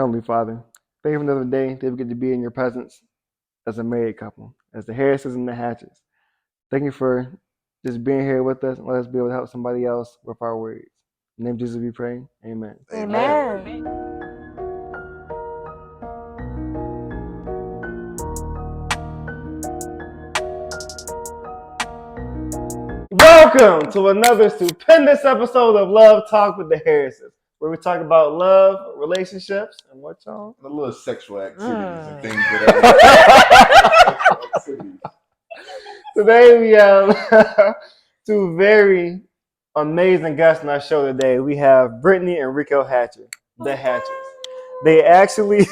Heavenly Father, thank you for another day that we get to be in your presence as a married couple, as the Harrises and the Hatchers. Thank you for just being here with us and let us be able to help somebody else with our words. In the name of Jesus we pray. Amen. Amen. Welcome to another stupendous episode of Love Talk with the Harrises, where we talk about love, relationships, and what y'all? A little sexual activities and things that Today we have two very amazing guests on our show today. We have Brittany and Rico Hatcher, the Hatchers. They actually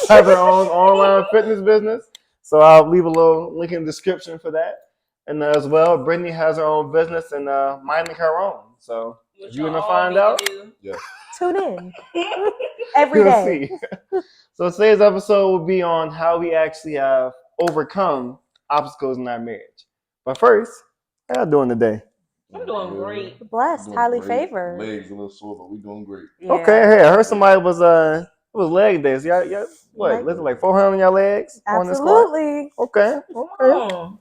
have their own online fitness business, so I'll leave a little link in the description for that. And as well, Brittany has her own business and minding her own. So if you want to find out, Tune in every you'll day. see. So today's episode will be on how we actually have overcome obstacles in our marriage. But first, how y'all doing today? I'm doing great. Blessed, highly favored. Legs a little sore, but we doing great. Yeah. Okay, hey, I heard somebody was it was leg days. Y'all what? Listen, like 400 on your legs? Absolutely. Okay.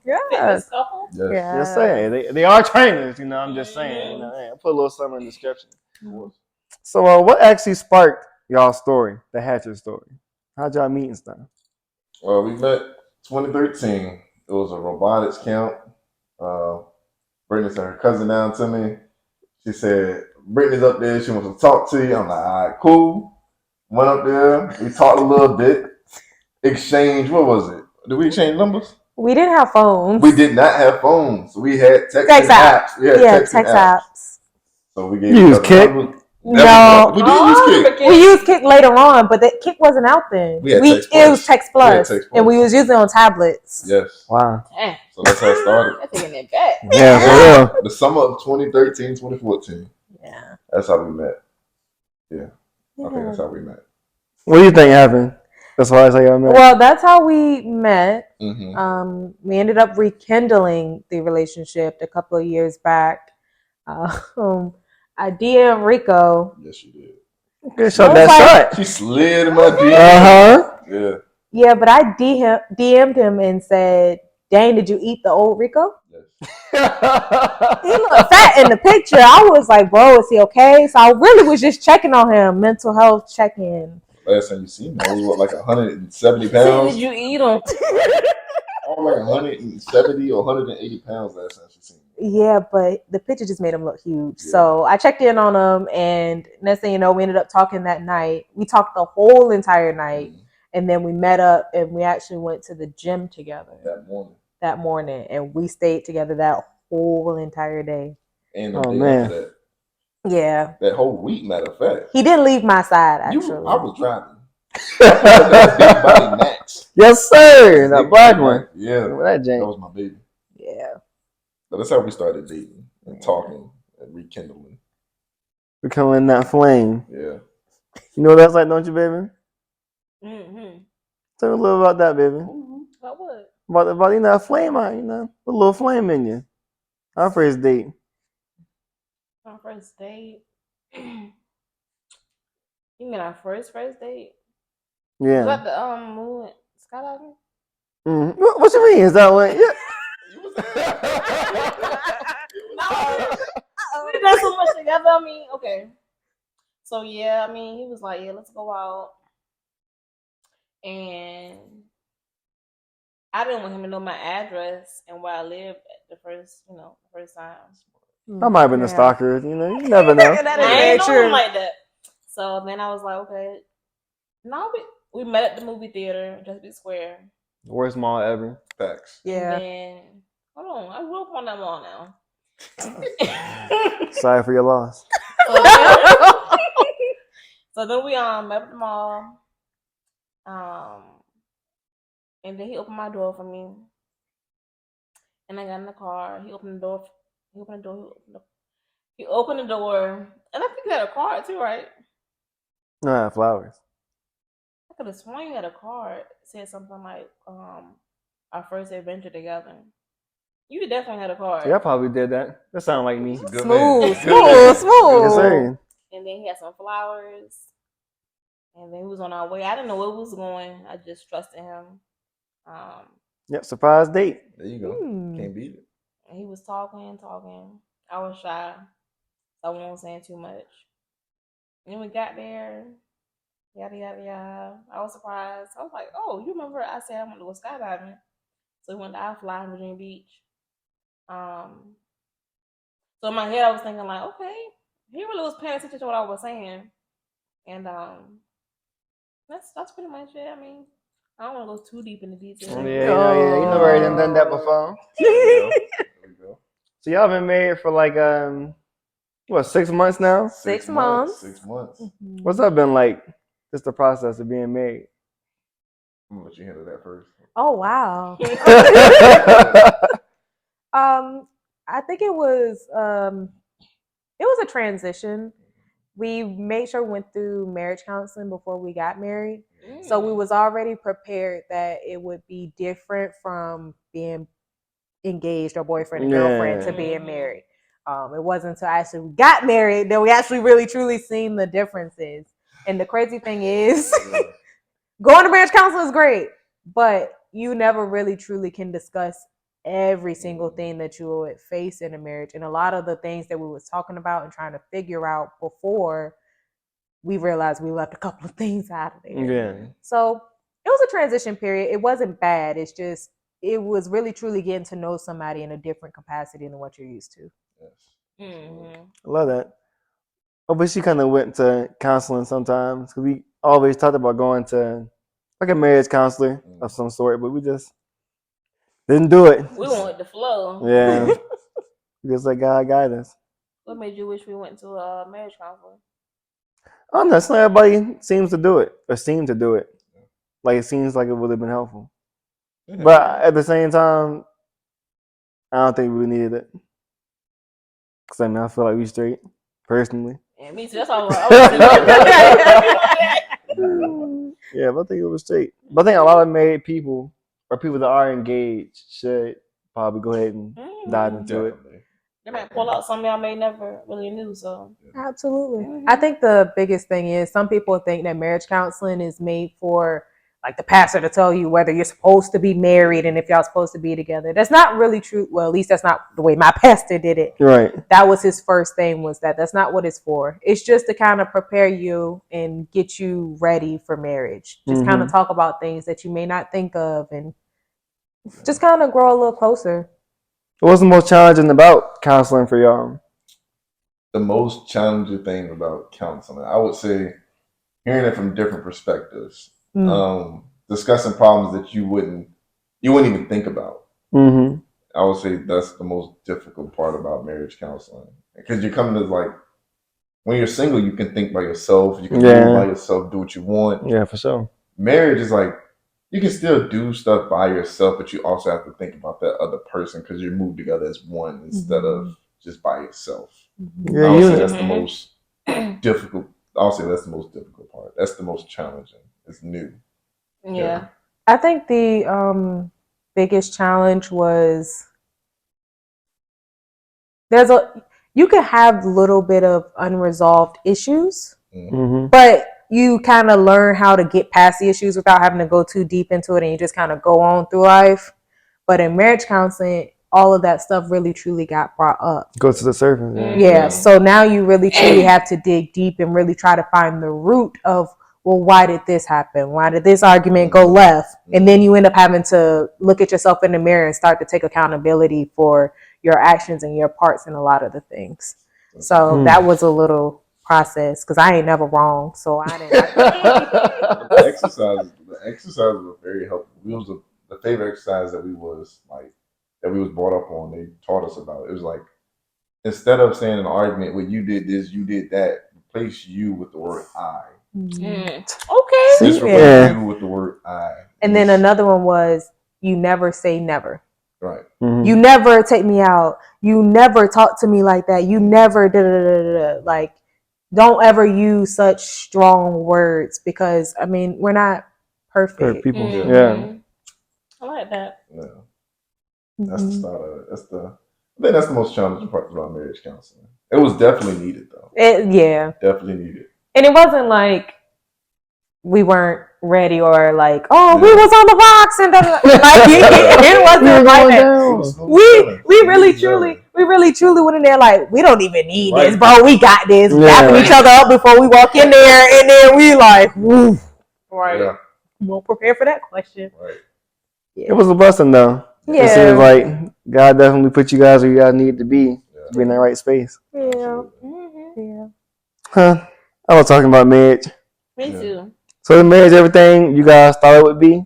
Yes. Fitness couple. Yes. Yeah. Just saying. They are trainers, I'm just saying. I'll put a little something in the description. So what actually sparked y'all's story, the Hatcher story? How'd y'all meet and stuff? Well, we met 2013. It was a robotics camp. Brittany sent her cousin down to me. She said, Brittany's up there. She wants to talk to you. I'm like, all right, cool. Went up there. We talked a little bit. Exchanged, what was it? Did we exchange numbers? We didn't have phones. We did not have phones. We had text apps. We had text apps. So we gave you use Kick? No. We did use Kick. We used Kick later on, but that Kick wasn't out then. It was Text Plus. And we was using it on tablets. Yes. Wow. Damn. So that's how it started. That's taking it back. Yeah, for real. The summer of 2013, 2014. Yeah. That's how we met. Yeah. I think that's how we met. What do you think happened? As far as how y'all met? Well, that's how we met. Mm-hmm. We ended up rekindling the relationship a couple of years back. I DM Rico. Yes, you did. Good shot that shot. She slid in my DM. Yeah. Yeah, but I DM'd him and said, "Dang, did you eat the old Rico?" Yes. He looked fat in the picture. I was like, "Bro, is he okay?" So I really was just checking on him, mental health check-in. Last time you seen me, I was like 170 pounds. Did you eat them? I was like 170 or 180 pounds last time she seen me. Yeah, but the picture just made him look huge. Yeah. So I checked in on him, and next thing you know, we ended up talking that night. We talked the whole entire night, and then we met up, and we actually went to the gym together that morning, and we stayed together that whole entire day. And the day after that. Yeah. That whole week, matter of fact. He didn't leave my side, actually. I was driving. Big body Max. Yes, sir. That black one. Yeah. That was my baby. Yeah. So that's how we started dating and talking and rekindling. Becoming that flame. Yeah. You know what that's like, don't you, baby? Mm-hmm. Tell me a little about that, baby. About what? About that flame, a little flame in you. Our first date. Our first date? You mean our first date? Yeah. Was that the movie skydiving? What you mean? Is that what? Yeah. We done so much together. I mean, okay. So yeah, I mean, he was like, "Yeah, let's go out," and I didn't want him to know my address and where I lived at the first time. I might have been a stalker. You never know. I ain't know him like that. So then I was like, okay. No, we met at the movie theater, Chesapeake Square. Worst mall ever. Facts. Yeah. And then, hold on, I grew up on that mall now. Sorry for your loss. So then we met at the mall. And then he opened my door for me. And I got in the car. He opened the door. He opened the door. And I think he had a card too, right? No, I have flowers. I could have sworn he had a card. Said something like, our first adventure together. You definitely had a card. Yeah, I probably did that. That sounded like me. Smooth. Yes, sir. And then he had some flowers. And then we was on our way. I didn't know where we was going. I just trusted him. Yep, surprise date. There you go. Can't beat it. And he was talking. I was shy, so I wasn't saying too much. And then we got there. Yada yada yada. I was surprised. I was like, "Oh, you remember I said I want to go skydiving?" So we went to Fly in Virginia Beach. So in my head, I was thinking like, okay, he really was paying attention to what I was saying, and that's pretty much it. I mean, I don't want to go too deep into details. You know where I done that before. There we go. So y'all been married for like 6 months now? 6 months. 6 months. What's that been like? Just the process of being married. I'm gonna let you handle that first. Oh wow. I think it was a transition. We made sure we went through marriage counseling before we got married. So we was already prepared that it would be different from being engaged or boyfriend and girlfriend to being married. It wasn't until actually we got married that we actually really truly seen the differences. And the crazy thing is, going to marriage counseling is great, but you never really truly can discuss every single thing that you would face in a marriage. And a lot of the things that we was talking about and trying to figure out before, we realized we left a couple of things out of there. Yeah. So it was a transition period. It wasn't bad. It's just, it was really truly getting to know somebody in a different capacity than what you're used to. Yes. I love that. Oh, but she kind of went to counseling sometimes. Cause we always talked about going to like a marriage counselor of some sort, but we just didn't do it. We went with the flow. Yeah. Just like God guided us. What made you wish we went to a marriage counselor? I don't know. It's not everybody seems to do it or seem to do it. Like it seems like it would have been helpful. But at the same time, I don't think we needed it. Cause I mean, I feel like we straight personally. Yeah, me too. That's all I Yeah, but I think it was straight. But I think a lot of married people or people that are engaged should probably go ahead and dive into it. They might pull out something I may never really knew. So Absolutely. I think the biggest thing is some people think that marriage counseling is made for like the pastor to tell you whether you're supposed to be married and if y'all supposed to be together. That's not really true. Well, at least that's not the way my pastor did it. Right. That was his first thing, was that's not what it's for. It's just to kind of prepare you and get you ready for marriage. Just kind of talk about things that you may not think of and just kind of grow a little closer. What's the most challenging about counseling for y'all? The most challenging thing about counseling, I would say, hearing it from different perspectives, discussing problems that you wouldn't even think about. I would say that's the most difficult part about marriage counseling, because you're coming to like, when you're single, you can think by yourself, you can move by yourself, do what you want. Yeah, for sure. Marriage is like, you can still do stuff by yourself, but you also have to think about that other person because you move together as one instead of just by yourself. Yeah, I would say that's the most difficult. I'll say that's the most difficult part. That's the most challenging. It's new. yeah. I think the biggest challenge was you can have a little bit of unresolved issues, but you kind of learn how to get past the issues without having to go too deep into it, and you just kind of go on through life. But in marriage counseling, all of that stuff really truly got brought up. Go to the surface. Yeah. So now you really truly have to dig deep and really try to find the root of, well, why did this happen? Why did this argument go left? And then you end up having to look at yourself in the mirror and start to take accountability for your actions and your parts in a lot of the things. So that was a little process, because I ain't never wrong. So I didn't. The exercises were very helpful. It was the favorite exercise that we was brought up on. They taught us about. It was like, instead of saying an argument where you did this, you did that, replace you with the word I. Okay. Just replace you with the word I. And then another one was, you never say never. Right. You never take me out. You never talk to me like that. You never da-da-da-da-da. Like, don't ever use such strong words, because I mean, we're not perfect. People. I like that. Yeah. That's the start of it. I think that's the most challenging part about marriage counseling. It was definitely needed, though. Yeah. Definitely needed. And it wasn't like we weren't ready or like, oh, we was on the box and like it wasn't like that. We really truly went in there like we don't even need this, bro. We got this. Wrapping each other up before we walk in there, and then we like, woo. Right. Yeah. We'll prepare for that question. Right. Yeah. It was a blessing though. Yeah. It seems like God definitely put you guys where you guys need to be in that right space. Yeah. Mm-hmm. Yeah. Huh. I was talking about marriage. Me too. So the marriage, everything you guys thought it would be?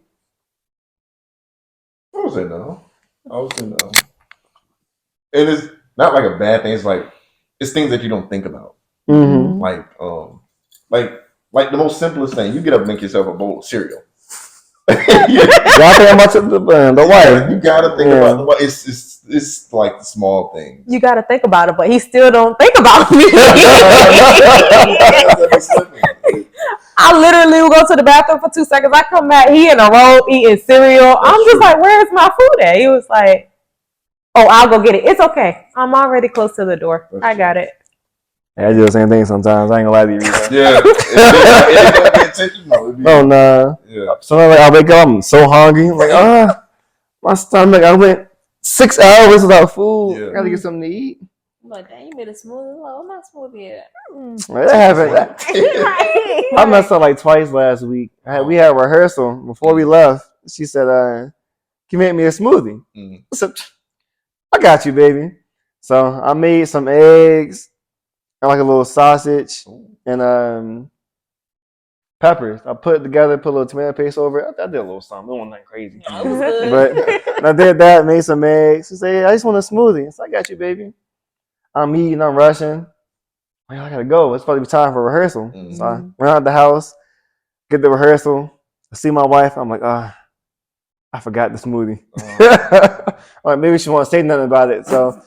I would say no. And it's not like a bad thing. It's like it's things that you don't think about. Mm-hmm. Like the most simplest thing. You get up and make yourself a bowl of cereal. Y'all think about the wife. You gotta think about the wife. It's like the small things. You gotta think about it, but he still don't think about me. I literally will go to the bathroom for 2 seconds. I come back, he in a robe eating cereal. I'm just like, where's my food at? He was like, oh, I'll go get it. It's okay. I'm already close to the door. I got it. Yeah, I do the same thing sometimes. I ain't gonna lie to you. Yeah. It don't be intentional. Oh, nah. Yeah. Sometimes I wake up, I'm so hungry. I'm like, my stomach, I went 6 hours without food. Yeah. I gotta get something to eat. I'm like, dang, you made a smoothie. Well, my smoothie yet. That happened. I messed up like twice last week. We had rehearsal before we left. She said, "Can you make me a smoothie?" I said, "I got you, baby." So I made some eggs and like a little sausage and peppers. I put it together, put a little tomato paste over it. I did a little something. It wasn't nothing crazy, but I did that. Made some eggs. She said, "I just want a smoothie." So I got you, baby. I'm eating, I'm rushing. I gotta go. It's probably time for rehearsal. Mm-hmm. So I run out the house, get the rehearsal. I see my wife. I'm like, I forgot the smoothie. Like maybe she won't say nothing about it. So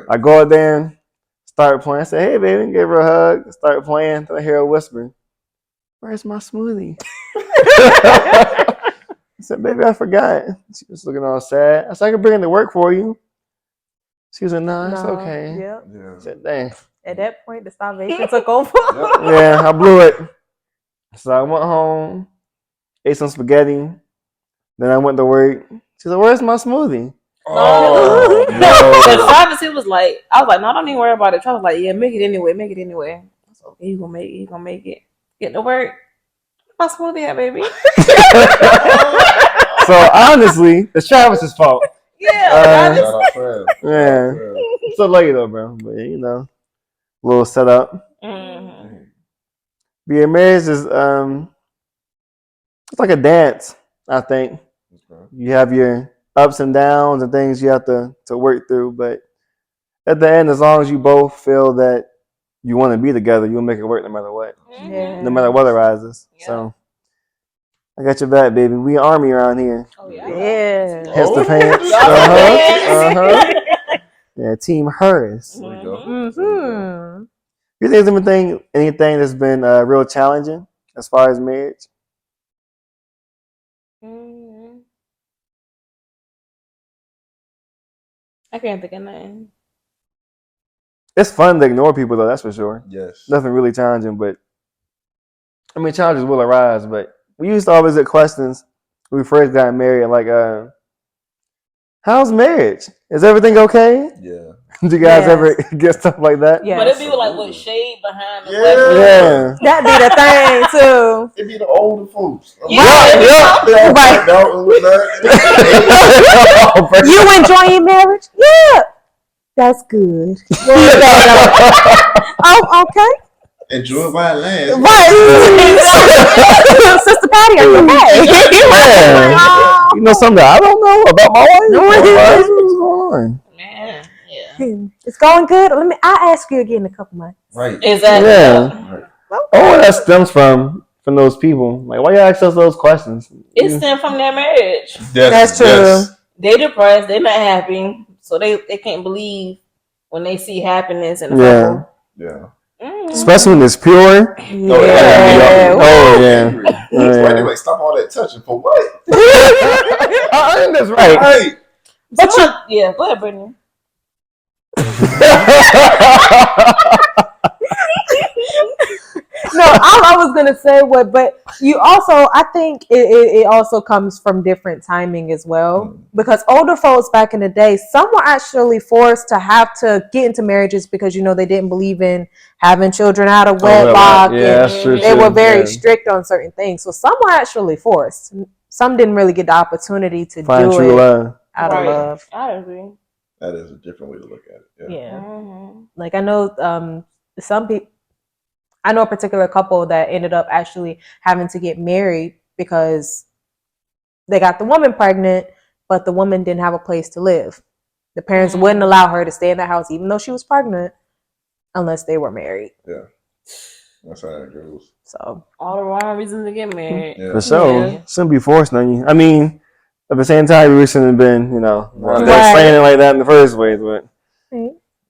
I go out there, start playing. I say, hey, baby, give her a hug. Start playing. Then I hear her whisper, where's my smoothie? I said, baby, I forgot. She was looking all sad. I said, I can bring it to work for you. She was like, no, it's okay. Yep. Yeah. I said, dang. At that point, the starvation took over. Yeah, I blew it. So I went home, ate some spaghetti. Then I went to work. She said, where's my smoothie? Oh, no. Travis, he was like, I was like, no, don't even worry about it. Travis was like, yeah, make it anyway. I was like, okay, he gonna make it. Get to work. My smoothie at, baby. So honestly, it's Travis's fault. Yeah. Yeah. So late though, bro. But you know, a little setup. Mm-hmm. Being married is it's like a dance, I think. You have your ups and downs and things you have to work through, but at the end, as long as you both feel that you want to be together, you'll make it work no matter what. Yeah. No matter what arises. Yeah. So I got your back, baby. We army around here. Oh yeah. Yeah. Hence the pants. Yeah, Team Harris. Mm-hmm. You think there's anything that's been real challenging as far as marriage? Mm-hmm. I can't think of nothing. It's fun to ignore people though, that's for sure. Yes. Nothing really challenging, but I mean challenges will arise, but we used to always get questions when we first got married, like how's marriage? Is everything okay? Yeah. Do you guys ever get stuff like that? Yeah. But it'd be like with shade behind the Yeah. That'd be the thing too. It'd be the older folks. You enjoy your marriage? Yeah. That's good. Oh, okay. Enjoy it while it lasts. Right. Sister Patty, are you okay? You know something that I don't know about my wife? What's going on? Man, yeah. It's going good. I'll ask you again in a couple months. Right. Exactly. Yeah. Right. Oh, that stems from those people. Like, why you ask us those questions? It stems from their marriage. That's true. Yes. They depressed. They're not happy, so they can't believe when they see happiness in the couple. Yeah. Mm-hmm. Especially when it's pure. Yeah. Oh yeah. Why they like stop all that touching for what? I think that's right. Right. But yeah, go ahead, Brittany. No, all I was gonna say was, but you also, I think it also comes from different timing as well. Because older folks back in the day, some were actually forced to have to get into marriages because they didn't believe in having children out of wedlock. Yeah, and that's true. they were very Yeah. strict on certain things. So some were actually forced. Some didn't really get the opportunity to Find do true it love. out of love. I agree. That is a different way to look at it. Yeah. Mm-hmm. Like I know some people. I know a particular couple that ended up actually having to get married because they got the woman pregnant, but the woman didn't have a place to live. The parents wouldn't allow her to stay in the house, even though she was pregnant, unless they were married. Yeah. That's how that goes. So all the wrong reasons to get married. Yeah. For sure. Yeah. Shouldn't be forced on you. I mean, at the same time, we shouldn't have been, Right. saying it like that in the first place, but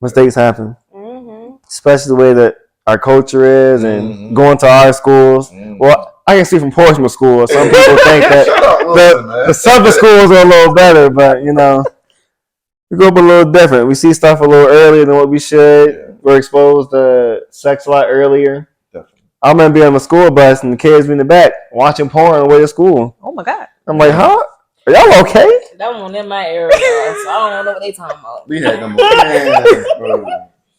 mistakes happen. Mm-hmm. Especially the way that our culture is and going to our schools. Well, I can see from Portsmouth School, some people think that Shut up, Wilson, man. the southern schools are a little better, but we grew up a little different. We see stuff a little earlier than what we should. Yeah. We're exposed to sex a lot earlier. Definitely. I remember being on the school bus and the kids be in the back watching porn on the way to school. oh my God. I'm like, huh? Are y'all okay? That one in my area, so I don't know what they talking about. We had them plans, bro.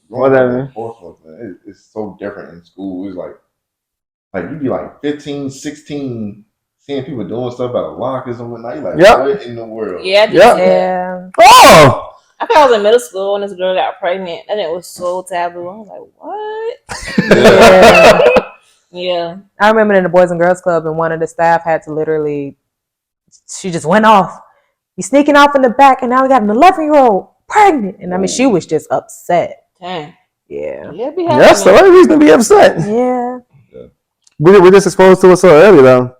Whatever. Portsmouth, man. It's so different in school. It's like you be like 15, 16, seeing people doing stuff out of lockers and whatnot. You're like, Yep. what in the world? Yeah, I did Yep. see that. Yeah. Oh! I think I was in middle school when this girl got pregnant, and it was so taboo. I was like, what? Yeah. Yeah. I remember in the Boys and Girls Club, and one of the staff had to literally, she just went off. You sneaking off in the back, and now we got an 11-year-old pregnant. And I mean, she was just upset. Dang. Yeah. Yeah, be That's the happening. only reason to be upset. Yeah. We're just exposed to it so early, though.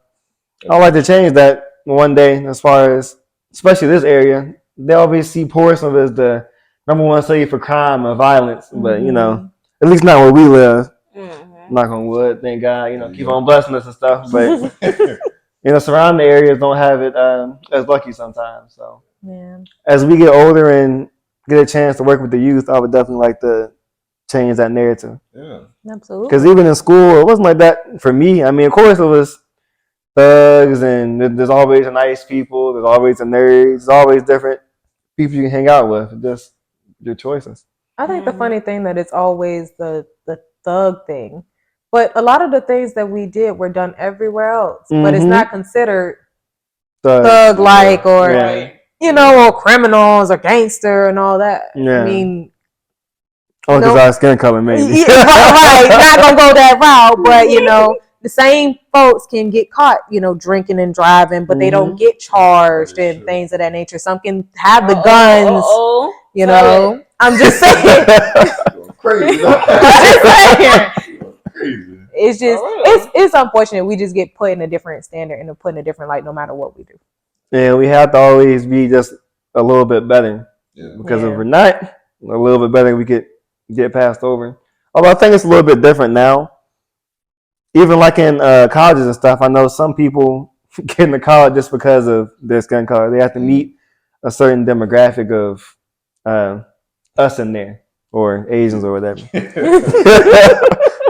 I'd like to change that one day as far as, especially this area. They always see Portsmouth as the number one city for crime and violence. But, at least not where we live. Mm-hmm. Knock on wood, thank God. Keep on blessing us and stuff. But, surrounding areas don't have it as lucky sometimes. So, Yeah. as we get older and get a chance to work with the youth, I would definitely like to change that narrative. Yeah. Absolutely. Because even in school, it wasn't like that for me. I mean, of course, it was thugs, and there's always the nice people, there's always the nerds, there's always different people you can hang out with. Just your choices. I think the funny thing that it's always the thug thing. But a lot of the things that we did were done everywhere else. But it's not considered thug-like or, or criminals or gangster and all that. Yeah. I mean... Oh, because our skin color, maybe. right. Not going to go that route. But, the same folks can get caught, drinking and driving, but they don't get charged and things of that nature. Some can have the guns, Sorry. I'm just saying. Crazy. Crazy. It's just it's unfortunate. We just get put in a different standard and put in a different light no matter what we do. Yeah, we have to always be just a little bit better. Yeah. Because if we're not a little bit better, we could get passed over. Although I think it's a little bit different now. Even like in colleges and stuff, I know some people get into college just because of their skin color. They have to meet a certain demographic of us in there, or Asians or whatever.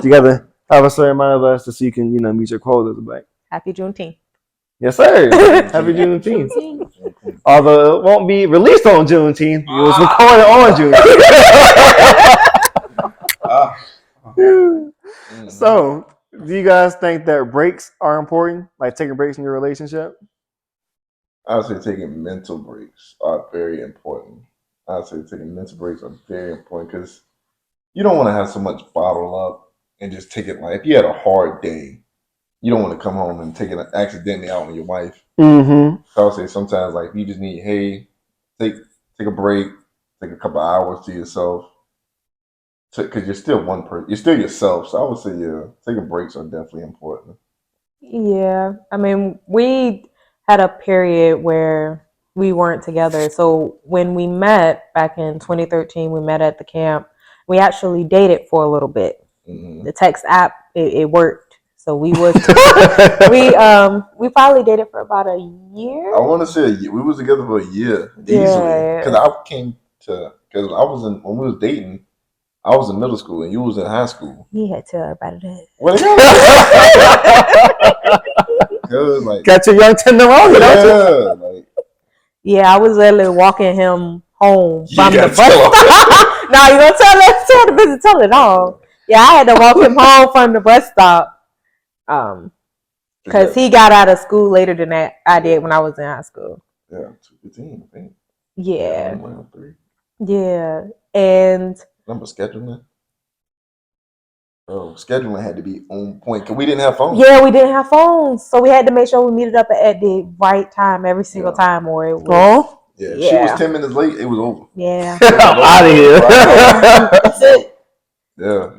You got to have a certain amount of us so you can, meet your quotas. But Happy Juneteenth. yes, sir. Happy Juneteenth. Although it won't be released on Juneteenth, it was recorded on Juneteenth. So, do you guys think that breaks are important? Like taking breaks in your relationship? I would say taking mental breaks are very important. I would say taking mental breaks are very important because you don't want to have so much bottled up and just take it like if you had a hard day, you don't want to come home and take it accidentally out on your wife. Mm-hmm. So I would say sometimes like you just need, hey, take a break, take a couple hours to yourself. Because you're still one person, you're still yourself. So I would say, taking breaks are definitely important. Yeah, I mean, we had a period where we weren't together. So when we met back in 2013, we met at the camp. We actually dated for a little bit. Mm-hmm. The text app, it worked. So we was we probably dated for about a year. I want to say we was together for a year easily. Because I came to when we was dating. I was in middle school and you was in high school. He had to tell everybody that. What? Like, got your young tenderoni, don't you? yeah, like, Yeah, I was literally walking him home You from the gotta bus tell him. stop. No, you gonna tell the business, tell it all. Yeah, I had to walk him home from the bus stop. Because he got out of school later than that I did when I was in high school. Yeah, 2:15, I think. Yeah. Around 3. Yeah. And Remember scheduling? Oh, scheduling had to be on point because we didn't have phones. yeah, we didn't have phones. So we had to make sure we meted up at the right time every single time, or it was Oh, Yeah, if she was 10 minutes late, it was over. yeah. I'm out of here. That's it. Yeah.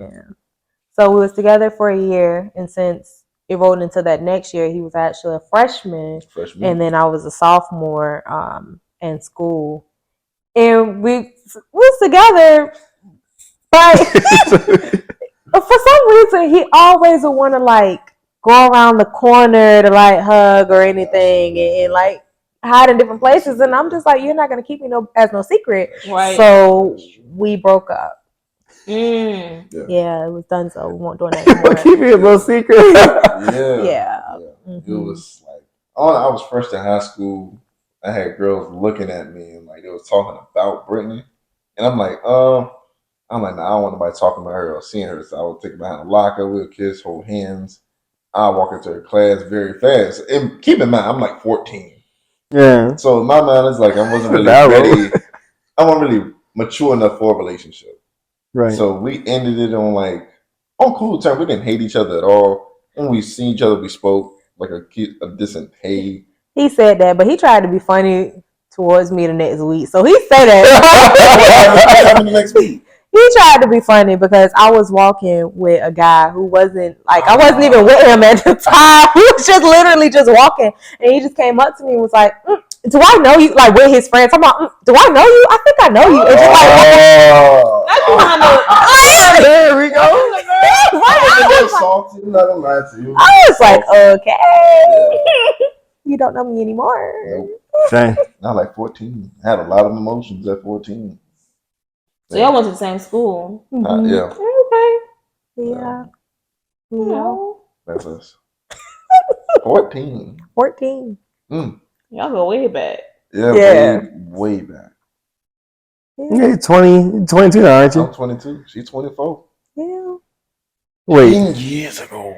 So we was together for a year, and since it rolled into that next year, he was actually a freshman, and then I was a sophomore in school, and we was together, but for some reason he always would want to like go around the corner to like hug or anything, and like hide in different places, and I'm just like, you're not gonna keep me as no secret, Right. So we broke up. Mm. Yeah, it was done. So we weren't doing that anymore. Keep it a little secret. Yeah. It was like, I was first in high school. I had girls looking at me and like they was talking about Brittany, and I'm like, nah, I don't want nobody talking about her or seeing her. So I would take her behind the locker, we'll kiss, hold hands. I'll walk into her class very fast. And keep in mind, I'm like 14. Yeah. So in my mind, it's like I wasn't really ready. I wasn't really mature enough for a relationship. Right. So we ended it on cool terms. We didn't hate each other at all. When we seen each other, we spoke like a distant hey. He said that, but he tried to be funny towards me the next week. So he said that. What happened the next week? He tried to be funny because I was walking with a guy who wasn't like, I wasn't even with him at the time. We was just literally just walking, and he just came up to me and was like, "Do I know you?" Like with his friends, I'm like, "Do I know you? I think I know you." And just like, there we go. I was like, okay, you don't know me anymore. Nope. Dang. Not like 14. I had a lot of emotions at 14. So y'all went to the same school. Yeah. Okay. Yeah. No. That's us. 14. 14. Y'all go way back. Yeah. Way back. Yeah, 22 now, aren't you? I'm 22. She's 24. Yeah. Wait. 10 years ago.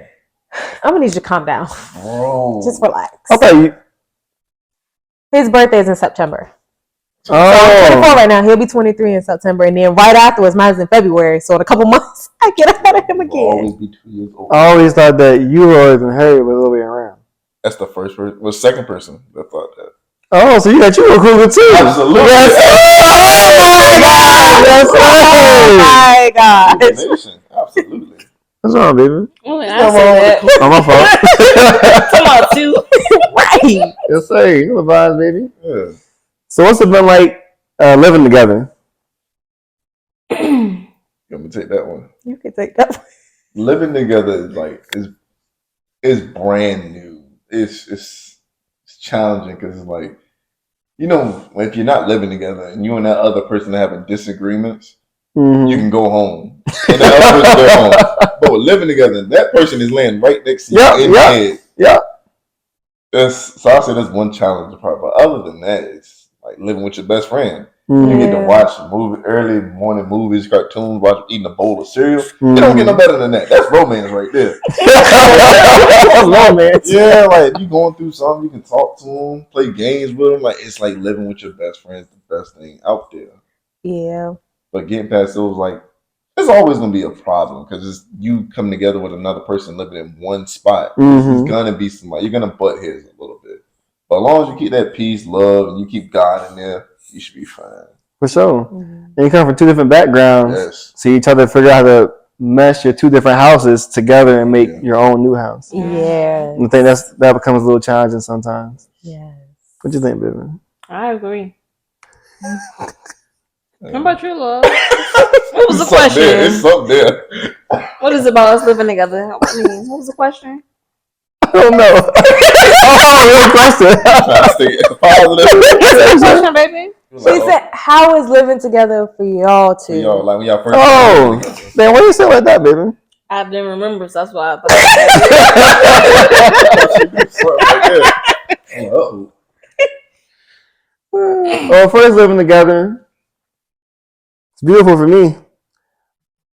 I'm gonna need you to calm down. Bro. Just relax. I thought you. His birthday is in September. Oh. So I'm 24 right now. He'll be 23 in September, and then right afterwards, mine's in February. So in a couple months, I get ahead of him again. Always be 2 years old. I always thought that you were always in Harry was the other way around. That's the first person. Well, second person that thought that. Oh, so you got you recruited too? Absolutely. Yes. Oh my God! Nation. Absolutely. What's wrong, baby? Well, I said that. Oh, my fault. Come on, too. Right. Yes, sir. You know the vibes, baby. Yeah. So what's it been like living together? You want me to take that one? You can take that one. Living together is like is brand new. It's challenging because it's like, if you're not living together and you and that other person are having disagreements, you can go home and that other person go home. But with living together, that person is laying right next to you in bed. Yeah. So I say that's one challenging part. But other than that, it's like living with your best friend. You get to watch early morning movies, cartoons, eating a bowl of cereal. You don't get no better than that. That's romance right there. Romance. Yeah, like you going through something, you can talk to them, play games with them. Like it's like living with your best friend is the best thing out there. Yeah. But getting past those, like, it's always gonna be a problem because it's you coming together with another person living in one spot. It's gonna be somebody you're gonna butt heads a little bit. But as long as you keep that peace, love, and you keep God in there, you should be fine. For sure. And you come from two different backgrounds. Yes. So you try to figure out how to mesh your two different houses together and make your own new house. Yeah. I think that becomes a little challenging sometimes. Yes. What you think, baby? I agree. How about you, love? What was the question? It's something there. What is it about us living together? What was the question? I don't know. Oh, real question. Trying to stay positive. What's the question, baby? She said, "How is living together for y'all two?" Y'all, like when y'all first. Oh, man, why you say like that, baby? I didn't remember, so that's why I thought. Well, first living together, it's beautiful for me.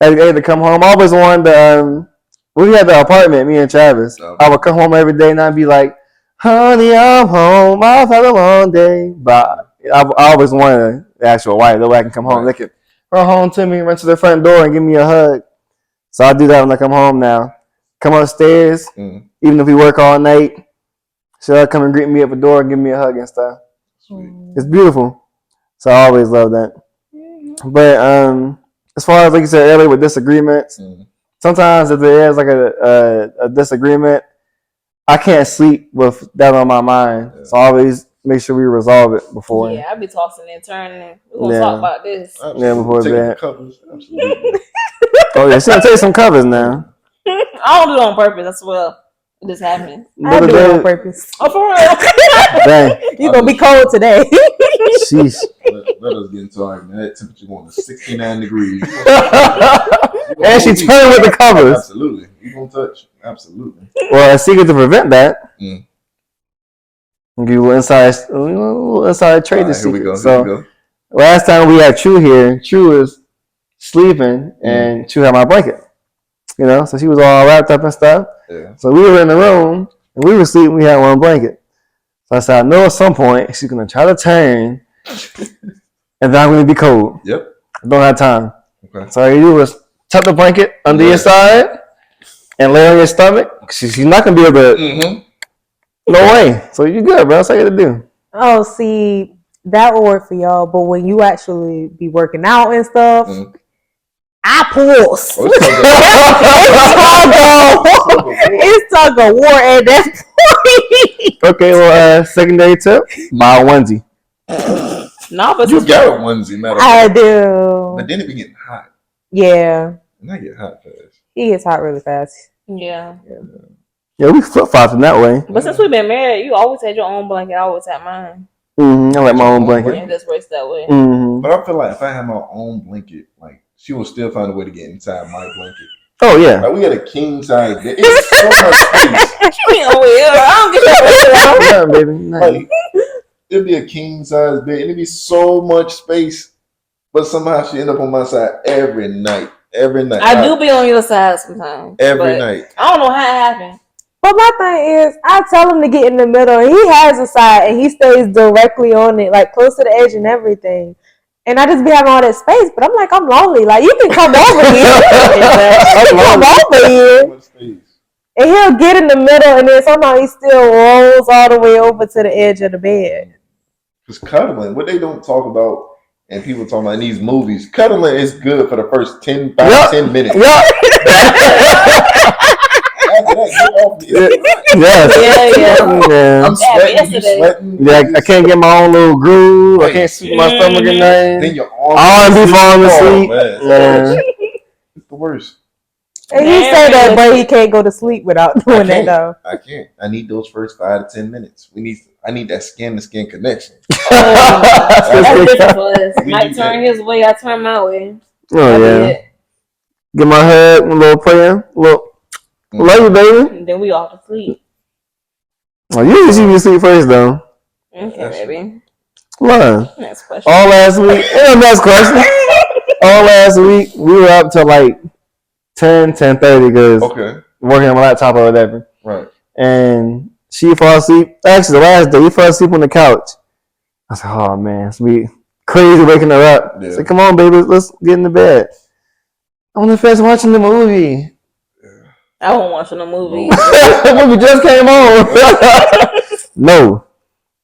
I had to come home. I always wanted to. We had the apartment, me and Travis. I would come home every day and I'd be like, "Honey, I'm home. I've had a long day." But I always wanted the actual wife. That way I can come home. They could run home to me, run to the front door, and give me a hug. So I do that when I come home now. Come upstairs, even if we work all night, she'll come and greet me at the door and give me a hug and stuff. Sweet. It's beautiful. So I always love that. But as far as like you said earlier with disagreements, sometimes if there is like a disagreement, I can't sleep with that on my mind. Yeah. So I always make sure we resolve it before. Yeah, I be tossing and turning. We're gonna talk about this. Absolutely. Yeah, before bed. Covers. Absolutely. Oh yeah, she'll take some covers now. I don't do it on purpose. I swear, it just happens. I do it on purpose. Oh, for real? Dang. You're gonna be cold today. Sheesh. Let us get into our that temperature going to 69 degrees. And she turned with the covers. Absolutely. You gonna touch? Absolutely. Well, a secret to prevent that. Give you a little inside trade secret. Here we go. So last time we had True here, True was sleeping and True had my blanket. You know, so she was all wrapped up and stuff. Yeah. So we were in the room and we were sleeping. We had one blanket. So I said, I know at some point she's gonna try to turn, and then I'm gonna be cold. Yep. I don't have time. Okay. So all you do is tuck the blanket under your side and lay on your stomach. She's not gonna be able to. No way. So you good, bro. That's all you gotta do. Oh, see, that will work for y'all. But when you actually be working out and stuff, I pulse. It's tug of war at that point. Okay, well, secondary tip: buy a onesie. No, but you got a onesie, matter of I fact. do. But then it be getting hot. Yeah. And I get hot fast. He gets hot really fast. Yeah. Yeah, we flip flops in that way. But since we've been married, you always had your own blanket. I always had mine. I like my own blanket. And just works that way. But I feel like if I had my own blanket, like she will still find a way to get inside my blanket. Oh yeah. Like we got a king size bed. It's so much space. You ain't over here. I don't get that. Like, it'd be a king size bed, and it'd be so much space. But somehow she end up on my side every night. Every night. I do be on your side sometimes. Every night. I don't know how it happened. But my thing is, I tell him to get in the middle, and he has a side, and he stays directly on it, like close to the edge and everything. And I just be having all that space, but I'm like, I'm lonely. Like, you can come over here. Come over here. And he'll get in the middle, and then somehow he still rolls all the way over to the edge of the bed. Because cuddling, what they don't talk about, and people talk about in these movies, cuddling is good for the first 10 minutes. Yeah. I'm sweating. You sweating. Yeah, I can't get my own little groove. I can't see my stomach at night. Then your arms be falling asleep. It's the worst. And he said that, but he can't go to sleep without doing that though. I can't. I need those first 5 to 10 minutes. I need that skin to skin connection. That's different for us. Mike turn his way, I turn my way. Oh yeah. Get my hug, a little prayer, love you, baby. And then we off to sleep. Oh, you usually be sleep first though. Okay, baby. What? Next question. All last week. Next question. All last week we were up to like 10:30 because working on my laptop or whatever. Right. And she fell asleep. Actually, the last day, he fell asleep on the couch. I said, oh, man, it's be crazy waking her up. Yeah. I said, come on, baby, let's get in the bed. I want to finish watching the movie. I won't watch the movie. The movie just came on. No.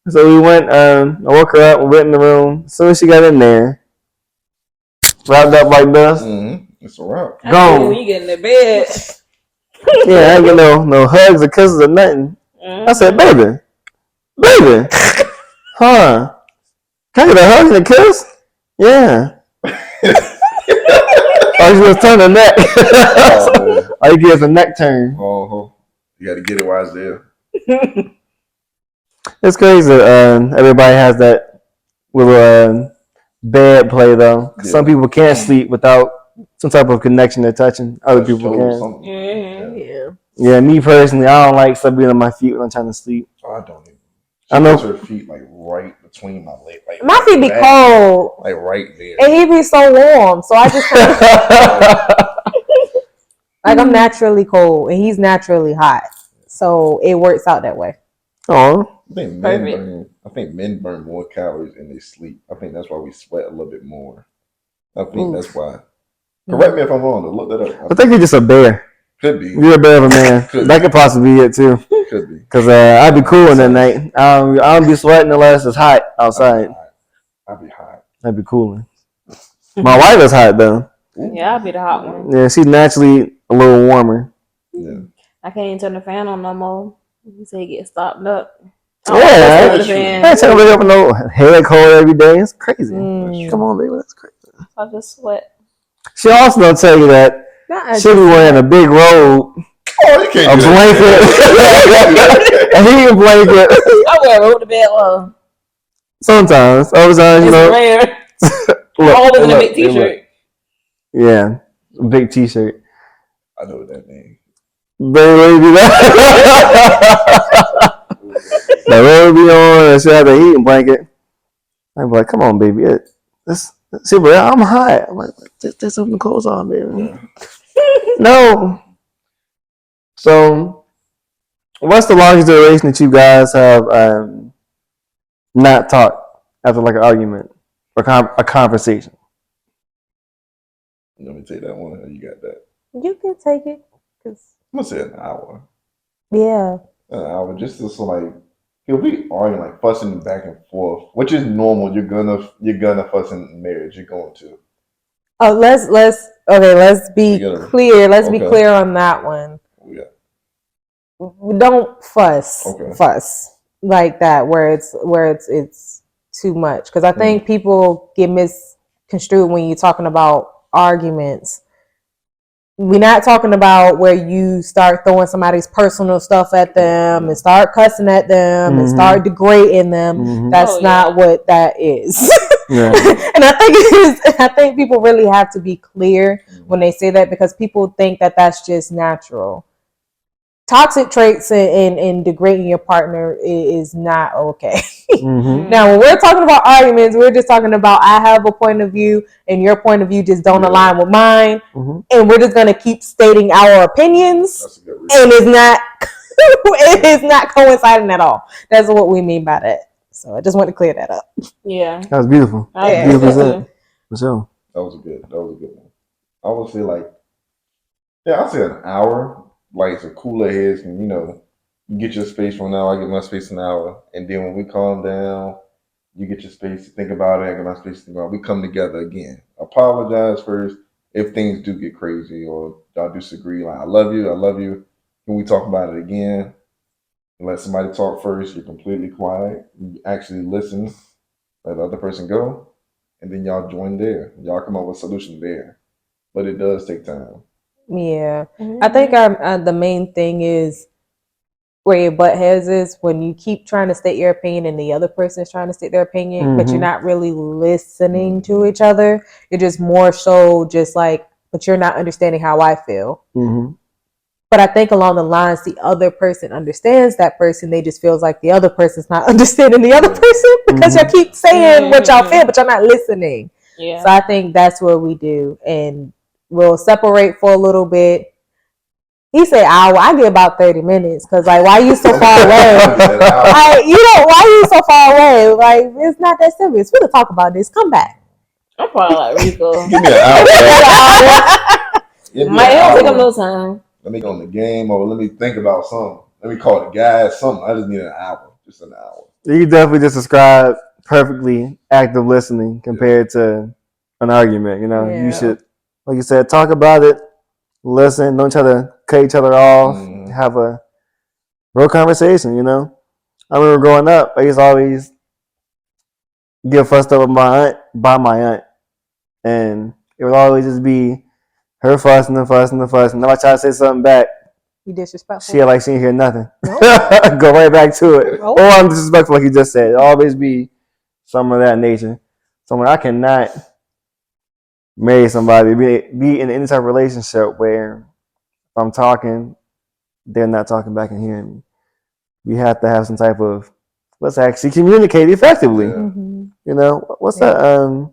So we went, I woke her up, we went in the room. As soon as she got in there, wrapped up like this. It's a wrap. Gone. When you get in the bed. Yeah, I ain't get no hugs or kisses or nothing. I said, baby, huh? Can I get a hug and a kiss? Yeah. Oh, you just turn the neck. Oh, you give us a neck turn. Oh, you got to get it while it's there. It's crazy. Everybody has that little bed play though. Yeah. Some people can't sleep without some type of connection or touching. Other people can. Something. Mhm. Yeah. Yeah, me personally, I don't like stuff being on my feet when I'm trying to sleep. Oh, I don't even. I She know. puts her feet like right between my legs. Like My feet be back, cold, like right there. and he be so warm. So I just like I'm naturally cold, and he's naturally hot. So it works out that way. Oh, I think men burn more calories in their sleep. I think that's why we sweat a little bit more. I think Oof. that's why. Correct me if I'm wrong. Though. Look that up. I think you're just a bear. Could be. You're a bear of a man. That could possibly be it too. Could be. Cause I'd be cooling that night. I don't be sweating unless it's hot outside. I'd be hot. I'd be cooling. My wife is hot though. Yeah, I'll be the hot one. Yeah, she's naturally a little warmer. Yeah. I can't even turn the fan on no more. You say it gets stopped up. Yeah, I the fan. ain't trying to wake up with no head cold every day. It's crazy. Mm. Come on, baby, that's crazy. I just sweat. She also gonna tell you that she'll be wearing a big robe, Oh, you can't a do blanket, a heating blanket. I wear a robe to bed. Sometimes, other times, you It's know. rare. Look, Always in a look, big t-shirt. Yeah, a big t-shirt. I know what that means. Baby, the robe be on, and she have a heating blanket. I'm like, come on, baby. She'll be like, I'm hot. I'm like, take some of the clothes on, baby. No. So, what's the longest duration that you guys have not talked after like an argument or a conversation? Let me take that one. You got that. You can take it, cause I'm gonna say an hour. yeah. An hour, just so like if we arguing like fussing back and forth, which is normal. You're gonna fuss in marriage. You're going to. Oh, let's be clear. Let's be clear on that one. Yeah. Don't fuss like that where it's too much, because I think people get misconstrued when you're talking about arguments. We're not talking about where you start throwing somebody's personal stuff at them and start cussing at them and start degrading them. That's not what that is. Yeah. And I think people really have to be clear when they say that, because people think that that's just natural. Toxic traits and degrading your partner is not okay. Now, when we're talking about arguments, we're just talking about I have a point of view and your point of view just don't align with mine, and we're just gonna keep stating our opinions, and it is not coinciding at all. That's what we mean by that. So I just want to clear that up. Yeah, that was beautiful. Yeah. Beautiful. For sure. That was a good one. I would say I'd say an hour. Like some cooler heads can, you get your space for an hour, I get my space an hour. And then when we calm down, you get your space to think about it, I get my space to think about it. We come together again. Apologize first if things do get crazy or y'all disagree. Like, I love you. Can we talk about it again? And let somebody talk first. You're completely quiet. You actually listen, let the other person go. And then y'all join there. Y'all come up with a solution there. But it does take time. Yeah, I think the main thing is where your butt heads is when you keep trying to state your opinion and the other person is trying to state their opinion, but you're not really listening to each other. You're just more so just like, but you're not understanding how I feel. But I think along the lines, the other person understands that person. They just feels like the other person's not understanding the other person because y'all keep saying what y'all feel, but y'all not listening. Yeah. So I think that's what we do, and we'll separate for a little bit. He said hour. I get about 30 minutes because like, why you so far away? Why you so far away? Like, it's not that serious. We're gonna talk about this. Come back. I'm probably like Rico. Give me an hour. Might take a little time. Let me go on the game, or let me think about something. Let me call the guys something. I just need an hour. Just an hour. You definitely just described perfectly active listening compared to an argument. You should, like you said, talk about it, listen, don't try to cut each other off, have a real conversation, I remember growing up, I used to always get fussed up by my aunt, and it would always just be her fussing and fussing and fussing. Then I try to say something back. You disrespectful. She didn't hear nothing. Nope. Go right back to it. Nope. Or I'm disrespectful, like you just said. It'll always be some of that nature. So I cannot marry somebody, be in any type of relationship where if I'm talking, they're not talking back and hearing me. We have to have some type of, let's actually communicate effectively. Yeah. Mm-hmm. You know, what's that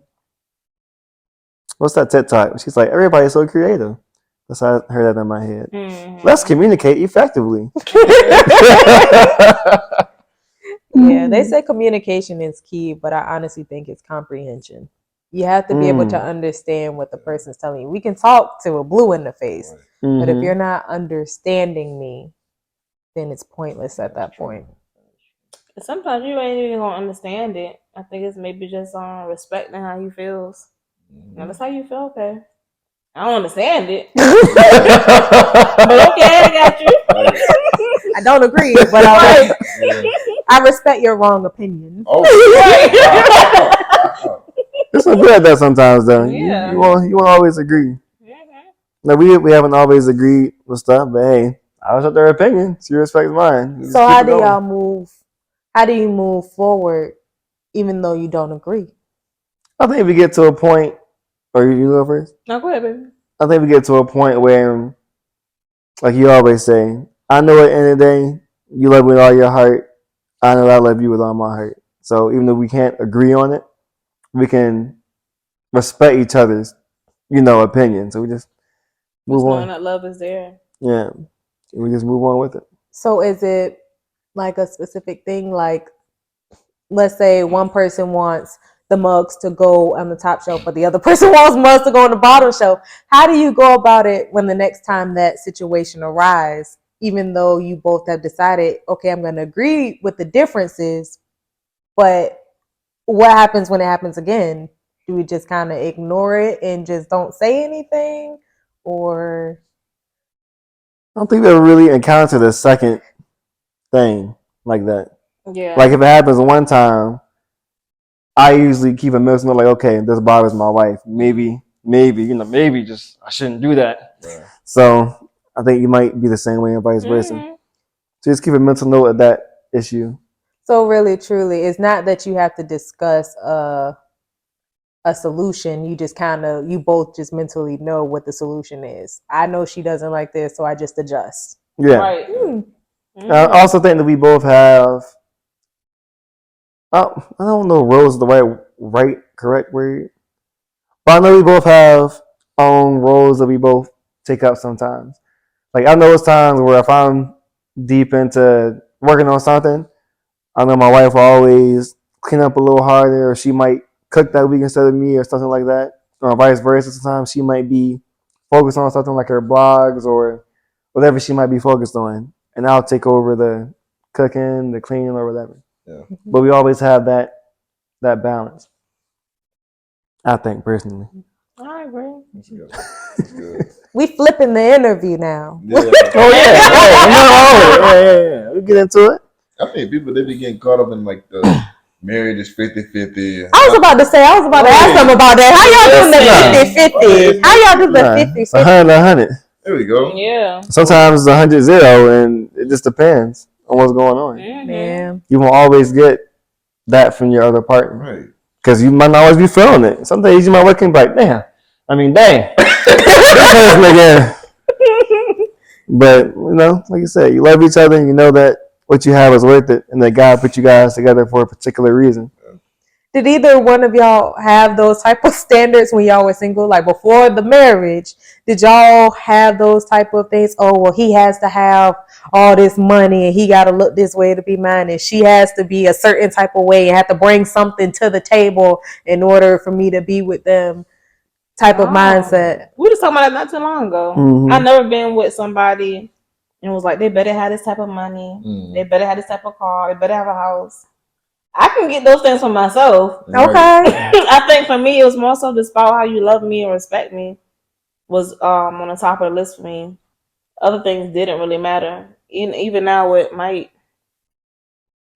TikTok? She's like, everybody's so creative. That's how I heard that in my head. Mhm. Let's communicate effectively. Yeah, they say communication is key, but I honestly think it's comprehension. You have to be able to understand what the person's telling you. We can talk to a blue in the face, Right. but if Mhm. you're not understanding me, then it's pointless at that point. Sometimes you ain't even gonna understand it. I think it's maybe just respecting how he feels. Now that's how you feel, okay? I don't understand it, but okay, I got you. I don't agree, but I respect your wrong opinion. Oh, It's so good at that sometimes, though. Yeah. You won't always agree. Now we haven't always agreed with stuff, but hey, I respect their opinion. She respects mine. So how do y'all move? How do you move forward, even though you don't agree? I think we get to a point, or you go first. No, go ahead, baby. I think we get to a point where, like you always say, I know at the end of the day, you love me with all your heart. I know I love you with all my heart. So even though we can't agree on it, we can respect each other's, opinions. So we just move Just knowing on. that love is there. Yeah, we just move on with it. So is it like a specific thing? Like, let's say one person wants the mugs to go on the top shelf, but the other person wants mugs to go on the bottom shelf. How do you go about it when the next time that situation arises, even though you both have decided, okay, I'm going to agree with the differences, but what happens when it happens again? Do we just kind of ignore it and just don't say anything? Or I don't think we ever really encountered a second thing like that. Yeah. Like if it happens one time, I usually keep a mental note like, okay, this bothers my wife. Maybe just I shouldn't do that. Right. So I think you might be the same way and vice versa. Mhm. So just keep a mental note of that issue. so really, truly, it's not that you have to discuss a solution. You just you both just mentally know what the solution is. I know she doesn't like this, so I just adjust. Yeah. Right. I also think that we both have. I don't know. Roles is the correct word, but I know we both have own roles that we both take up sometimes. Like I know it's times where if I'm deep into working on something, I know my wife will always clean up a little harder, or she might cook that week instead of me, or something like that, or vice versa. Sometimes she might be focused on something like her blogs or whatever she might be focused on, and I'll take over the cooking, the cleaning, or whatever. Yeah. But we always have that balance. I think personally. I agree. That's good. That's good. We flipping the interview now. Yeah. Yeah. We get into it. I think people they be getting caught up in like the marriage is 50-50. I was about to ask them about that. How y'all doing the 50-50? How y'all do the 50-50? 100. There we go. Yeah. Sometimes it's 100-0, and it just depends on what's going on. Yeah. You won't always get that from your other partner. Right. Because you might not always be feeling it. Some days you might wake up and be like, dang. But, like you said, you love each other and you know that what you have is worth it and that God put you guys together for a particular reason. Did either one of y'all have those type of standards when y'all were single? Like before the marriage, did y'all have those type of things? Oh, well, he has to have all this money and he got to look this way to be mine, and she has to be a certain type of way and have to bring something to the table in order for me to be with them type of mindset? We was talking about that not too long ago. Mm-hmm. I never been with somebody and was like, they better have this type of money. They better have this type of car. They better have a house. I can get those things for myself. Right. Okay. I think for me, it was more so just about how you love me or respect me was on the top of the list for me. Other things didn't really matter. Even now with Mike,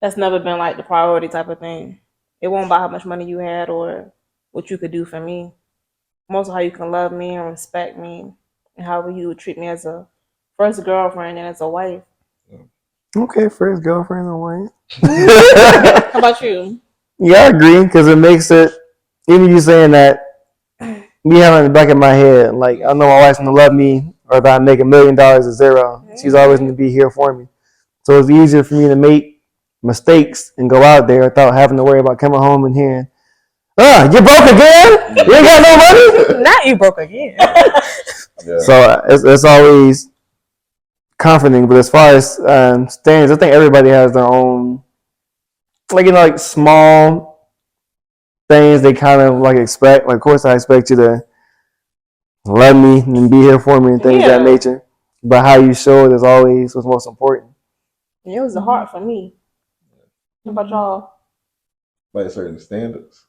that's never been like the priority type of thing. It wasn't about how much money you had or what you could do for me. Most of how you can love me and respect me and how you would treat me as a first girlfriend and as a wife. Okay, first girlfriend and wife. How about you? Yeah, I agree, because it makes it even you saying that, me having in the back of my head, like I know my wife's gonna love me, or if I make $1 million or zero, she's always gonna be here for me. So it's easier for me to make mistakes and go out there without having to worry about coming home and hearing, you broke again? You ain't got no money? Not you broke again. Yeah. So it's always comforting. But as far as standards, I think everybody has their own, like, like small things they kind of like expect. Like, of course, I expect you to love me and be here for me and things of that nature. But how you show it is always what's most important. It was the heart for me. What about y'all? Like certain standards.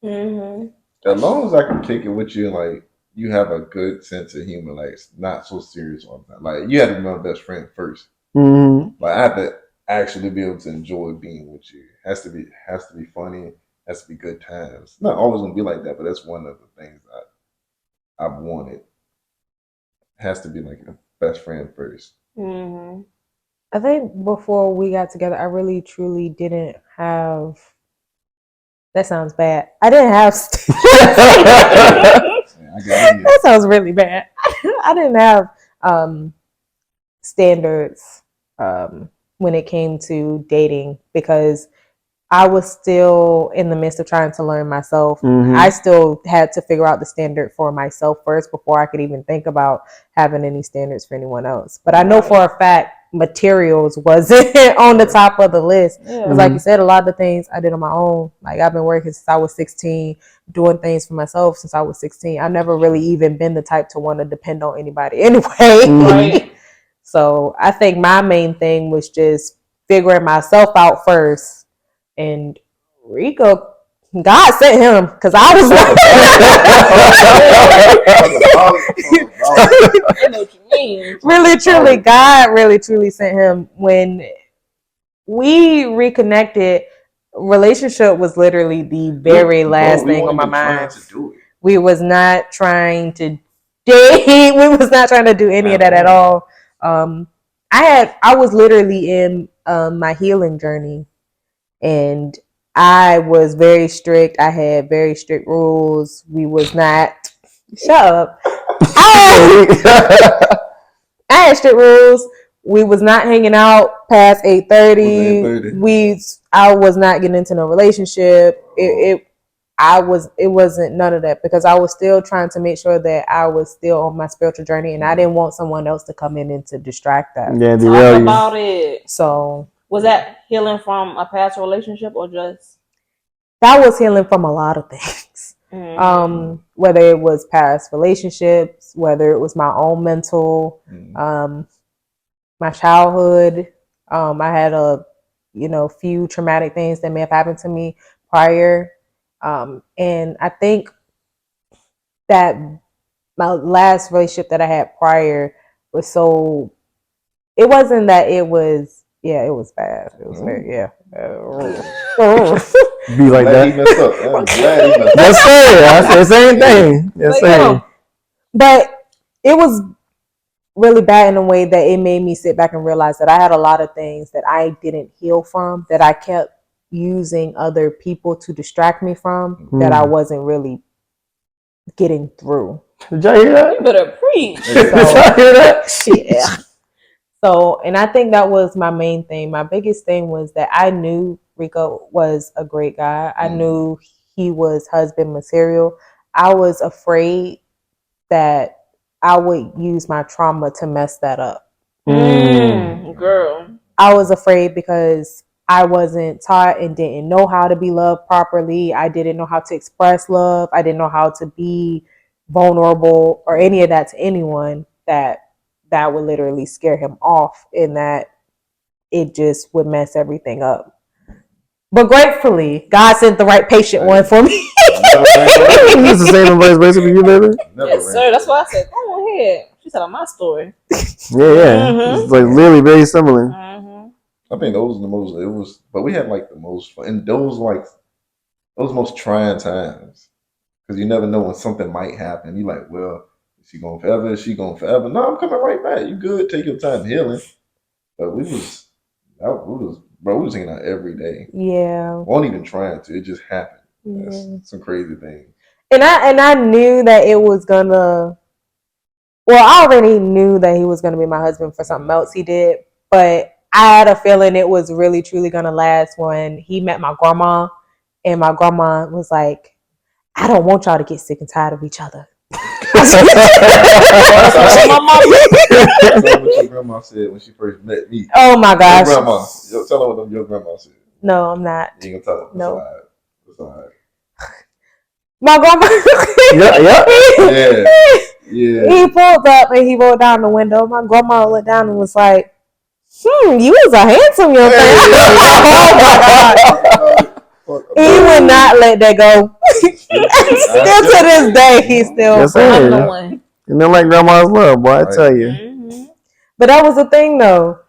Mm-hmm. As long as I can kick it with you, like you have a good sense of humor, like it's not so serious all the time. Like you have to be my best friend first. Mm-hmm. Like I have to actually be able to enjoy being with you. Has to be funny. Has to be good times. Not always gonna be like that, but that's one of the things I've wanted. Has to be like a best friend first. Mm-hmm. I think before we got together, I really truly didn't have. That sounds bad. I didn't have. That sounds really bad. I didn't have standards when it came to dating because I was still in the midst of trying to learn myself. Mhm. I still had to figure out the standard for myself first before I could even think about having any standards for anyone else. But I know for a fact materials wasn't on the top of the list. Because like you said, a lot of the things I did on my own. Like I've been working since I was 16, doing things for myself since I was 16. I've never really even been the type to want to depend on anybody anyway. Right. So I think my main thing was just figuring myself out first. And Rico, God sent him because I was like, I know what you mean. really, truly, God really, truly sent him. When we reconnected, relationship was literally the very last thing on my mind. We was not trying to date. We was not trying to do any of that at all. I was literally in my healing journey. And I was very strict. I had very strict rules. We was not shut up. I had strict rules. We was not hanging out past 8:30. I was not getting into no relationship. It wasn't none of that because I was still trying to make sure that I was still on my spiritual journey and I didn't want someone else to come in and to distract that. Yeah, Talk about it. So was that healing from a past relationship or just? That was healing from a lot of things. Whether it was past relationships, whether it was my own mental, my childhood. I had a few traumatic things that may have happened to me prior. And I think that my last relationship that I had prior was so, it wasn't that it was, it was bad. It was very, Be like that. He messed up. I'm glad he messed up. Yes, sir. I said the same thing. Yes, sir. But it was really bad in a way that it made me sit back and realize that I had a lot of things that I didn't heal from, that I kept using other people to distract me from, that I wasn't really getting through. Did y'all hear that? You better preach. Did y'all hear that? Yeah. So, and I think that was my main thing. My biggest thing was that I knew Rico was a great guy. I knew he was husband material. I was afraid that I would use my trauma to mess that up. Girl. I was afraid because I wasn't taught and didn't know how to be loved properly. I didn't know how to express love. I didn't know how to be vulnerable or any of that to anyone, that would literally scare him off and that it just would mess everything up. But gratefully, God sent the right patient one for me. It's the same advice basically you baby? Yes, sir. That's why I said, come on ahead. She said my story. Yeah. It's like literally very similar. I think those were the most, but we had like the most fun. And those most trying times. Because you never know when something might happen. You're like, well, is she going forever? Is she going forever? No, I'm coming right back. You good. Take your time healing. But we was hanging out every day. Yeah. We weren't even trying to. It just happened. That's some crazy things. And I knew that it was gonna. Well, I already knew that he was gonna be my husband for something else he did, but I had a feeling it was really truly gonna last when he met my grandma, and my grandma was like, "I don't want y'all to get sick and tired of each other." Tell me what your grandma said when she first met me. Oh my gosh! Your grandma. Tell her what your grandma said. No, I'm not. You ain't gonna tell her. No. It's all right. My grandma. Yeah. He pulled up and he rolled down the window. My grandma looked down and was like, "You was a handsome young man." Oh my God! He would not let that go. Still to this day, he's still. Yes, I'm the sir. one. And then like grandma's love, boy, I tell you. Mm-hmm. But that was the thing, though.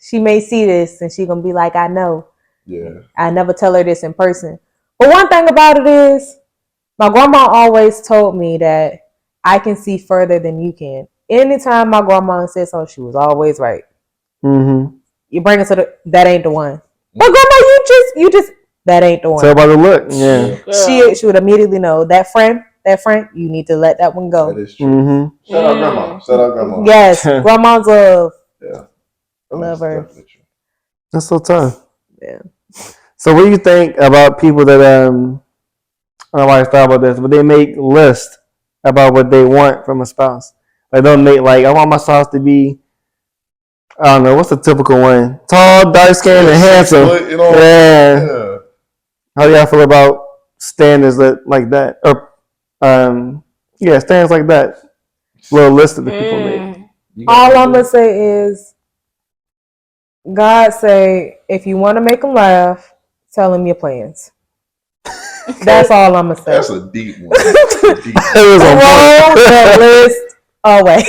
She may see this and she gonna be like, "I know." Yeah. I never tell her this in person. But one thing about it is, my grandma always told me that I can see further than you can. Anytime my grandma said something, she was always right. Mm-hmm. You bring it to that ain't the one. But grandma, you just that ain't the one. Tell by the look, yeah. She would immediately know that friend, you need to let that one go. That is true. Mm-hmm. Shout out grandma. Shout out grandma. Yes, grandma's love. Yeah. Love her. That's so tough. Yeah. So what do you think about people that I don't know why I thought about this, but they make lists about what they want from a spouse. Like they'll make like I want my spouse to be I don't know, what's the typical one? Tall, dark skinned, and handsome. Yeah. How do y'all feel about standards like that? Or standards like that. Little list that the people make. All I'm gonna say is God say, if you want to make them laugh, tell them your plans. That's all I'm gonna say. That's a deep one. Throw the list away.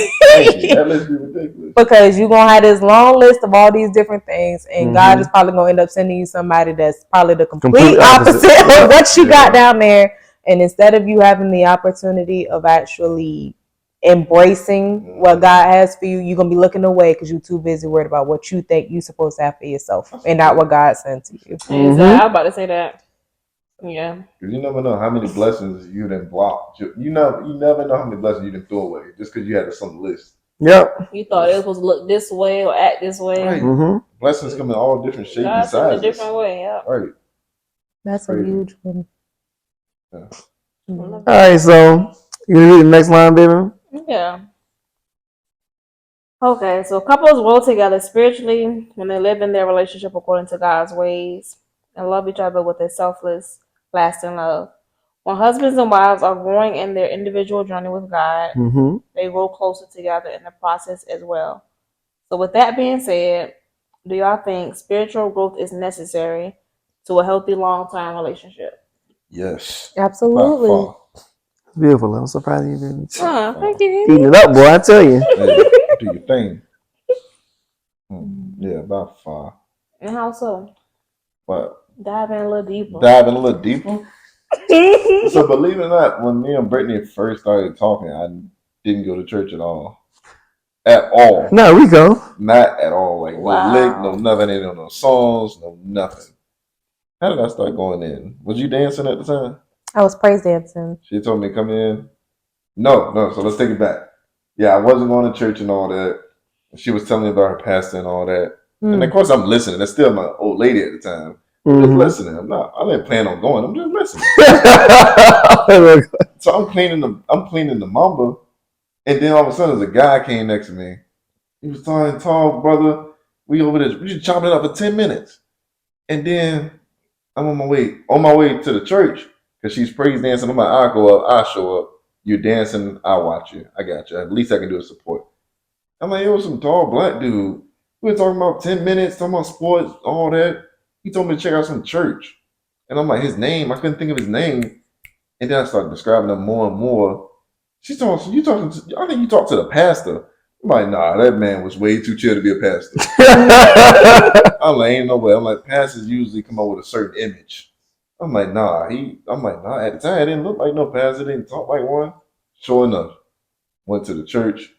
That list be ridiculous. Because you're gonna have this long list of all these different things, and God is probably gonna end up sending you somebody that's probably the complete opposite of what you got down there. And instead of you having the opportunity of actually embracing what God has for you, you're gonna be looking away because you're too busy worried about what you think you're supposed to have for yourself and not what God sent to you. I was about to say that. Yeah. Because you never know how many blessings you done blocked. You never know how many blessings you done threw away just because you had this on the list. Yep. You thought it was supposed to look this way or act this way. Right. Blessings come in all different shapes and sizes. A different way. Yeah. Right. That's a huge one. Yeah. All right, so you gonna read the next line, baby? Yeah. Okay, so couples grow together spiritually when they live in their relationship according to God's ways and love each other with a selfless, lasting love. When husbands and wives are growing in their individual journey with God, they grow closer together in the process as well. So with that being said, do y'all think spiritual growth is necessary to a healthy long-term relationship? Yes. Absolutely. Beautiful. I'm so proud of you, baby. Thank you. Eating it up, boy, I tell you. Hey, do your thing. Yeah, about far. And how so? What? Dive in a little deeper. So believe it or not, when me and Brittany first started talking, I didn't go to church at all. At all. No, Rico. Not at all. Like wow. No lick, no nothing, ain't no songs, no nothing. How did I start going in? Was you dancing at the time? I was praise dancing. She told me to come in. No. So let's take it back. Yeah, I wasn't going to church and all that. She was telling me about her pastor and all that. And of course I'm listening. That's still my old lady at the time. I'm just listening. I didn't plan on going. I'm just listening. So I'm cleaning the mamba, and then all of a sudden, there's a guy came next to me. He was tall, brother. We over there. We just chopping it up for 10 minutes, and then I'm on my way to the church because she's praise dancing. I'm like, I'll go up. I'll show up. You're dancing. I'll watch you. I got you. At least I can do is support. I'm like, it was some tall black dude. We were talking about 10 minutes, talking about sports, all that. He told me to check out some church. And I'm like, his name, I couldn't think of his name. And then I started describing him more and more. She's talking, I think you talked to the pastor. I'm like, nah, that man was way too chill to be a pastor. I'm like, ain't no way. I'm like, pastors usually come up with a certain image. I'm like, nah, at the time, it didn't look like no pastor, didn't talk like one. Sure enough, went to the church.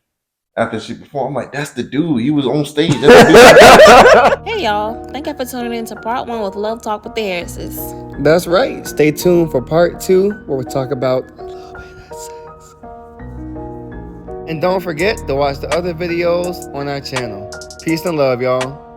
after she performed, I'm like, that's the dude. He was on stage. That's the dude. Hey y'all, thank you for tuning in to part 1 with Love Talk with the Harrises. That's right. Stay tuned for part 2 where we talk about a little bit of sex. And don't forget to watch the other videos on our channel. Peace and love, y'all.